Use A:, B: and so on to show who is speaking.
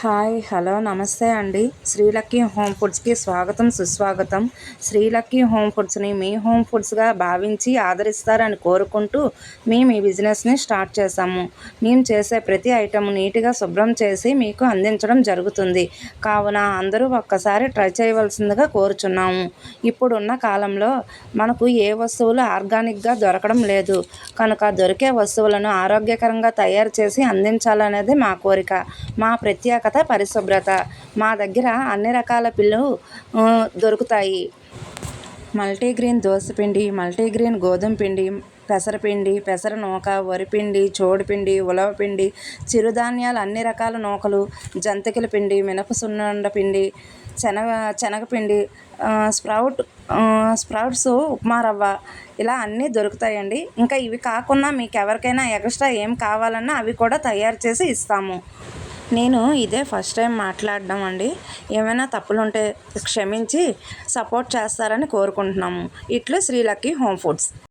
A: Hi hello నమస్తే అండి. శ్రీలక్కీ home ఫుడ్స్కి స్వాగతం సుస్వాగతం. శ్రీలక్కీ హోమ్ ఫుడ్స్ని మీ హోమ్ ఫుడ్స్గా భావించి ఆదరిస్తారని కోరుకుంటూ మేము ఈ బిజినెస్ని స్టార్ట్ చేశాము. మేము చేసే ప్రతి ఐటమ్ నీట్గా శుభ్రం చేసి మీకు అందించడం జరుగుతుంది. కావున అందరూ ఒక్కసారి ట్రై చేయవలసిందిగా కోరుచున్నాము. ఇప్పుడున్న కాలంలో మనకు ఏ వస్తువులు ఆర్గానిక్గా దొరకడం లేదు కనుక దొరికే వస్తువులను ఆరోగ్యకరంగా తయారు చేసి అందించాలనేది మా కోరిక. మా ప్రత్యేకత పరిశుభ్రత. మా దగ్గర అన్ని రకాల పిల్లు దొరుకుతాయి. మల్టీగ్రెయిన్ దోసపిండి, మల్టీగ్రెయిన్ గోధుమ పిండి, పెసరపిండి, పెసర నూక, వరిపిండి, చోడిపిండి, ఉలవపిండి, చిరుధాన్యాలు అన్ని రకాల నూకలు, జంతికల పిండి, మినప సున్నుండ పిండి, శనగపిండి, స్ప్రౌట్స్, ఉప్మా రవ్వ, ఇలా అన్నీ దొరుకుతాయండి. ఇంకా ఇవి కాకుండా మీకు ఎవరికైనా ఎక్స్ట్రా ఏం కావాలన్నా అవి కూడా తయారు చేసి ఇస్తాము. నేను ఇదే ఫస్ట్ టైం మాట్లాడడం అండి. ఏమైనా తప్పులుంటే క్షమించి సపోర్ట్ చేస్తారని కోరుకుంటున్నాము. ఇట్లు శ్రీలక్కీ హోమ్ ఫుడ్స్.